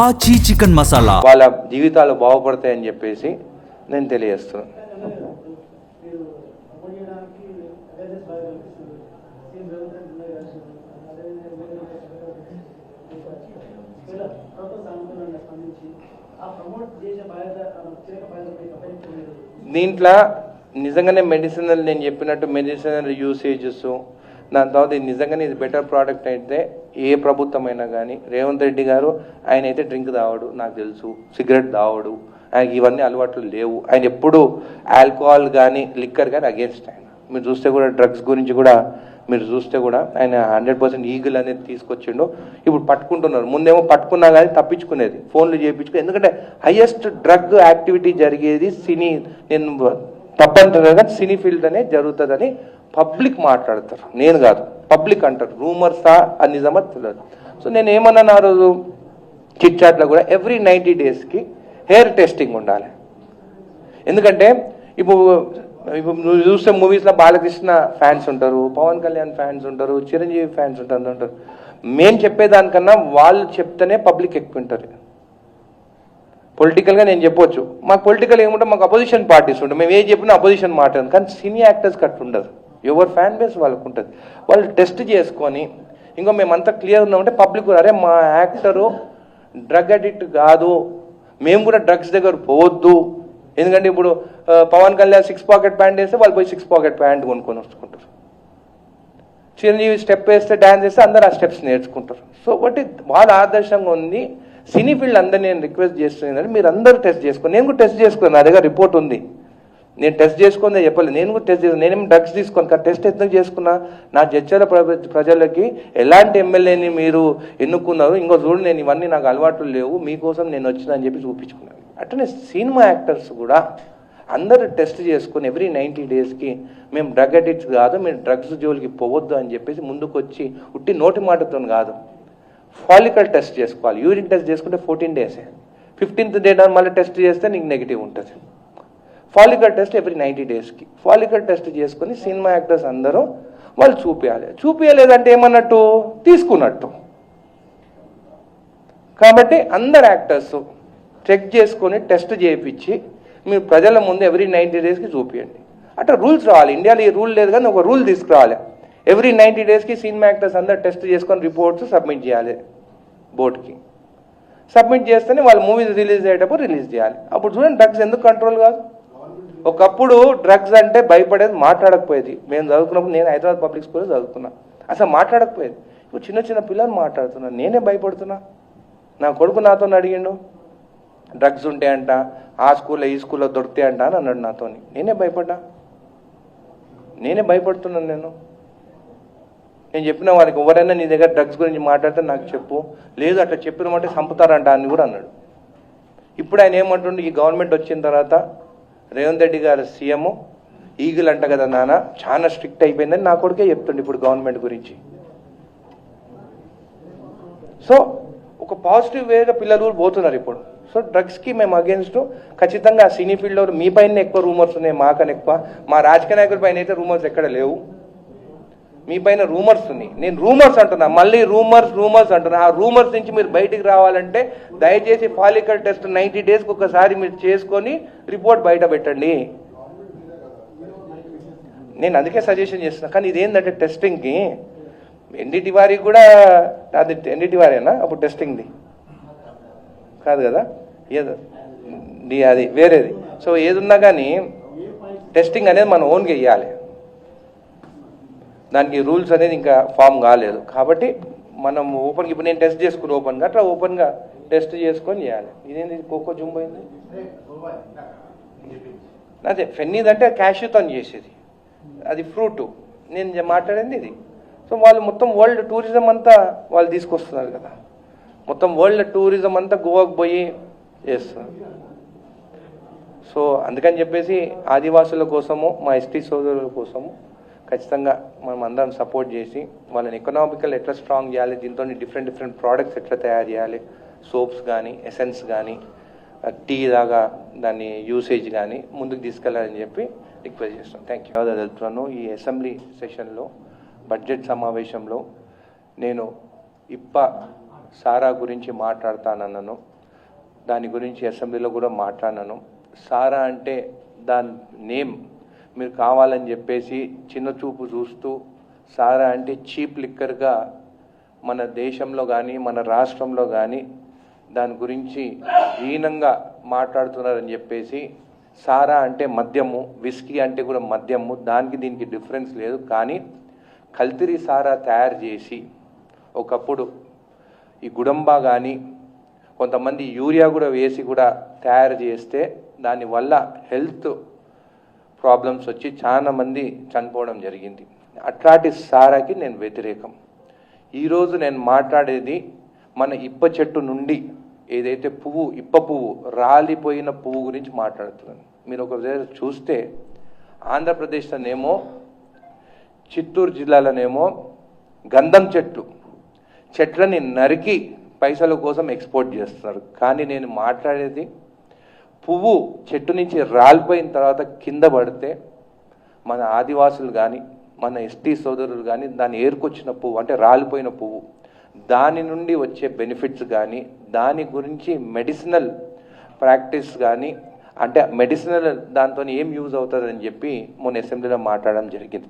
ఆచి చికెన్ మసాలా వాళ్ళ జీవితాలు బాగుపడతాయని చెప్పేసి నేను తెలియజేస్తున్నాను. దీంట్లో నిజంగానే మెడిసినల్, నేను చెప్పినట్టు మెడిసినల్ యూసేజెస్, దాని తర్వాత నిజంగానే ఇది బెటర్ ప్రోడక్ట్ అయితే ఏ ప్రభుత్వం అయినా కానీ, రేవంత్ రెడ్డి గారు ఆయన అయితే డ్రింక్ తావడు, నాకు తెలుసు, సిగరెట్ తావడు, ఆయనకి ఇవన్నీ అలవాట్లు లేవు. ఆయన ఎప్పుడు ఆల్కహాల్ కానీ లిక్కర్ కానీ అగేన్స్ట్ ఆయన. మీరు చూస్తే కూడా డ్రగ్స్ గురించి కూడా మీరు చూస్తే కూడా ఆయన 100% ఈగిల్ అనేది తీసుకొచ్చిండు. ఇప్పుడు పట్టుకుంటున్నారు, ముందేమో పట్టుకున్నా కానీ తప్పించుకునేది, ఫోన్లు చేయించుకుని. ఎందుకంటే హైయెస్ట్ డ్రగ్ యాక్టివిటీ జరిగేది సినీ, నేను తప్పంటారు కానీ సినీ ఫీల్డ్ అనే జరుగుతుందని పబ్లిక్ మాట్లాడతారు, నేను కాదు, పబ్లిక్ అంటారు. రూమర్సా అది నిజమా తెలియదు. సో నేను ఏమన్నాను ఆ రోజు చిట్ చాట్లో కూడా, ఎవ్రీ 90 daysకి హెయిర్ టెస్టింగ్ ఉండాలి. ఎందుకంటే ఇప్పుడు నువ్వు చూస్తే మూవీస్లో బాలకృష్ణ ఫ్యాన్స్ ఉంటారు, పవన్ కళ్యాణ్ ఫ్యాన్స్ ఉంటారు, చిరంజీవి ఫ్యాన్స్ ఉంటారు. మేము చెప్పేదానికన్నా వాళ్ళు చెప్తేనే పబ్లిక్ ఎక్కువ ఉంటారు. పొలిటికల్గా నేను చెప్పొచ్చు, మాకు పొలిటికల్ ఏముంటే మాకు అపోజిషన్ పార్టీస్ ఉంటాయి, మేము ఏం చెప్పినా అపోజిషన్ మాట్లాడదు. కానీ సినీ యాక్టర్స్కి అట్లా ఉండదు, ఎవరు ఫ్యాన్ బేస్ వాళ్ళకు ఉంటుంది. వాళ్ళు టెస్ట్ చేసుకొని ఇంకో మేమంతా క్లియర్ ఉన్నామంటే పబ్లిక్ అరే మా యాక్టరు డ్రగ్ అడిక్ట్ కాదు, మేము కూడా డ్రగ్స్ దగ్గర పోవద్దు. ఎందుకంటే ఇప్పుడు పవన్ కళ్యాణ్ 6 pocket ప్యాంట్ వేస్తే వాళ్ళు పోయి 6 pocket ప్యాంట్ కొనుక్కొని వచ్చుకుంటారు. చిరంజీవి స్టెప్ వేస్తే డ్యాన్స్ వేస్తే అందరు ఆ స్టెప్స్ నేర్చుకుంటారు. సో ఒకటి వాళ్ళ ఆదర్శంగా ఉంది. సినీ ఫీల్డ్ అందరు నేను రిక్వెస్ట్ చేస్తున్నాను, మీరు అందరూ టెస్ట్ చేసుకోండి. నేను కూడా టెస్ట్ చేసుకున్నాను, నా దగ్గర రిపోర్ట్ ఉంది. నేను టెస్ట్ చేసుకుందే చెప్పలేదు, నేను కూడా టెస్ట్ చేసుకున్నాను. నేనేం డ్రగ్స్ తీసుకోను, కానీ టెస్ట్ ఎందుకు చేసుకున్నా, నా జడ్చల ప్రజలకి ఎలాంటి ఎమ్మెల్యేని మీరు ఎన్నుకున్నారు, ఇంకో చూడు నేను ఇవన్నీ నాకు అలవాట్లు లేవు, మీకోసం నేను వచ్చినా అని చెప్పి చూపించుకున్నాను. అట్లనే సినిమా యాక్టర్స్ కూడా అందరూ టెస్ట్ చేసుకుని ఎవ్రీ 90 daysకి మేము డ్రగ్ అడిక్ట్స్ కాదు, మీరు డ్రగ్స్ జోలికి పోవద్దు అని చెప్పేసి ముందుకు వచ్చి ఉట్టి నోటి మాటతో కాదు, ఫాలికల్ టెస్ట్ చేసుకోవాలి. యూరిన్ టెస్ట్ చేసుకుంటే 14 days, 15th day మళ్ళీ టెస్ట్ చేస్తే నీకు నెగిటివ్ ఉంటుంది. ఫాలికల్ టెస్ట్ ఎవ్రీ 90 daysకి ఫాలికల్ టెస్ట్ చేసుకుని సినిమా యాక్టర్స్ అందరూ వాళ్ళు చూపించలేదంటే ఏమన్నట్టు తీసుకున్నట్టు. కాబట్టి అందరు యాక్టర్స్ చెక్ చేసుకొని టెస్ట్ చేయించి మీరు ప్రజల ముందు ఎవ్రీ 90 daysకి చూపించండి. అట్లా రూల్స్ రావాలి. ఇండియాలో ఈ రూల్ లేదు కానీ ఒక రూల్ తీసుకురావాలి. ఎవ్రీ 90 daysకి సినిమా యాక్టర్స్ అందరు టెస్ట్ చేసుకొని రిపోర్ట్స్ సబ్మిట్ చేయాలి బోర్డుకి. సబ్మిట్ చేస్తేనే వాళ్ళు మూవీస్ రిలీజ్ అయ్యేటప్పుడు రిలీజ్ చేయాలి. అప్పుడు చూడండి డ్రగ్స్ ఎందుకు కంట్రోల్ కాదు. ఒకప్పుడు డ్రగ్స్ అంటే భయపడేది, మాట్లాడకపోయేది. మేము చదువుకున్నప్పుడు, నేను హైదరాబాద్ పబ్లిక్ స్కూల్లో చదువుకున్నా, అసలు మాట్లాడకపోయేది. ఇప్పుడు చిన్న చిన్న పిల్లలు మాట్లాడుతున్నా, నేనే భయపడుతున్నా. నా కొడుకు నాతో అడిగిండు, డ్రగ్స్ ఉంటాయంట, ఆ స్కూల్లో ఈ స్కూల్లో దొరుకుతాయంట అని అన్నాడు నాతో. నేనే భయపడుతున్నాను. నేను చెప్పిన వారికి, ఎవరైనా నీ దగ్గర డ్రగ్స్ గురించి మాట్లాడితే నాకు చెప్పు, లేదు అట్లా చెప్పినమంటే చంపుతారంట అని కూడా అన్నాడు. ఇప్పుడు ఆయన ఏమంటుండే, ఈ గవర్నమెంట్ వచ్చిన తర్వాత రేవంత్ రెడ్డి గారు సీఎం ఈగిల్ అంట కదా నాన్న, చాలా స్ట్రిక్ట్ అయిపోయిందని నా కొడుకే చెప్తుండే ఇప్పుడు గవర్నమెంట్ గురించి. సో ఒక పాజిటివ్ వేగా పిల్లలు పోతున్నారు ఇప్పుడు. సో డ్రగ్స్కి మేము అగేన్స్ట్. ఖచ్చితంగా సినీ ఫీల్డ్లో మీ పైన ఎక్కువ రూమర్స్ ఉన్నాయి, మాకన్నా ఎక్కువ. మా రాజకీయ నాయకుల పైన అయితే రూమర్స్ ఎక్కడ లేవు, మీ పైన రూమర్స్ ఉన్నాయి. నేను రూమర్స్ అంటున్నా, మళ్ళీ రూమర్స్ అంటున్నా. ఆ రూమర్స్ నుంచి మీరు బయటికి రావాలంటే దయచేసి ఫాలికల్ టెస్ట్ 90 daysకి ఒకసారి మీరు చేసుకొని రిపోర్ట్ బయట పెట్టండి. నేను అందుకే సజెషన్ చేస్తున్నా. కానీ ఇదేంటంటే టెస్టింగ్కి ఎన్డీటీ వారికి కూడా, అది ఎన్డీటీ వారేనా అప్పుడు టెస్టింగ్ది కాదు కదా, ఏదో అది వేరేది. సో ఏదున్నా కానీ టెస్టింగ్ అనేది మనం ఓన్గా వేయాలి, దానికి రూల్స్ అనేది ఇంకా ఫామ్ కాలేదు. కాబట్టి మనం ఓపెన్గా, ఇప్పుడు నేను టెస్ట్ చేసుకుని ఓపెన్గా, అట్లా ఓపెన్గా టెస్ట్ చేసుకొని చేయాలి. ఇదేంటి కోకో జూమ్ పోయింది, అదే ఫెన్నీది అంటే క్యాష్యూతో చేసేది, అది ఫ్రూటు. నేను మాట్లాడింది ఇది. సో వాళ్ళు మొత్తం వరల్డ్ టూరిజం అంతా వాళ్ళు తీసుకొస్తున్నారు కదా, మొత్తం వరల్డ్ టూరిజం అంతా గోవాకు పోయి చేస్తున్నారు. సో అందుకని చెప్పేసి ఆదివాసుల కోసము, మా ఎస్టీ సోదరుల కోసము ఖచ్చితంగా మనం అందరం సపోర్ట్ చేసి వాళ్ళని ఎకనామికల్ ఎట్లా స్ట్రాంగ్ చేయాలి, దీంతో డిఫరెంట్ ప్రోడక్ట్స్ ఎట్లా తయారు చేయాలి, సోప్స్ కానీ ఎసెన్స్ కానీ టీ లాగా దాన్ని యూసేజ్ కానీ ముందుకు తీసుకెళ్లాలని చెప్పి రిక్వెస్ట్ చేస్తాను. Thank you. వెళ్తున్నాను ఈ అసెంబ్లీ సెషన్లో బడ్జెట్ సమావేశంలో నేను సారా గురించి మాట్లాడతానన్నాను. దాని గురించి అసెంబ్లీలో కూడా మాట్లాడినాను. సారా అంటే దాని నేమ్ మీరు కావాలని చెప్పేసి చిన్న చూపు చూస్తూ సారా అంటే చీప్ లిక్కర్గా మన దేశంలో కానీ మన రాష్ట్రంలో కానీ దాని గురించి హీనంగా మాట్లాడుతున్నారని చెప్పేసి, సారా అంటే మద్యము, విస్కీ అంటే కూడా మద్యము, దానికి దీనికి డిఫరెన్స్ లేదు. కానీ కల్తీ సారా తయారు చేసి ఒకప్పుడు ఈ గుడంబా కానీ కొంతమంది యూరియా కూడా వేసి కూడా తయారు చేస్తే దానివల్ల హెల్త్ ప్రాబ్లమ్స్ వచ్చి చాలా మంది చనిపోవడం జరిగింది. అట్లాంటి సారాకి నేను వ్యతిరేకం. ఈరోజు నేను మాట్లాడేది మన ఇప్ప చెట్టు నుండి ఏదైతే ఇప్ప పువ్వు రాలిపోయిన పువ్వు గురించి మాట్లాడుతున్నాను. మీరు ఒకసారి చూస్తే ఆంధ్రప్రదేశ్లోనేమో చిత్తూరు జిల్లాలోనేమో గంధం చెట్లని నరికి పైసల కోసం ఎక్స్పోర్ట్ చేస్తున్నారు. కానీ నేను మాట్లాడేది పువ్వు చెట్టు నుంచి రాలిపోయిన తర్వాత కింద పడితే మన ఆదివాసులు కానీ మన ఎస్టీ సోదరులు కానీ దాన్ని ఏరుకొచ్చిన పువ్వు అంటే రాలిపోయిన పువ్వు దాని నుండి వచ్చే బెనిఫిట్స్ కానీ దాని గురించి మెడిసినల్ ప్రాక్టీస్ కానీ అంటే మెడిసినల్ దాంతో ఏం యూజ్ అవుతుందని చెప్పి మొన్న అసెంబ్లీలో మాట్లాడడం జరిగింది.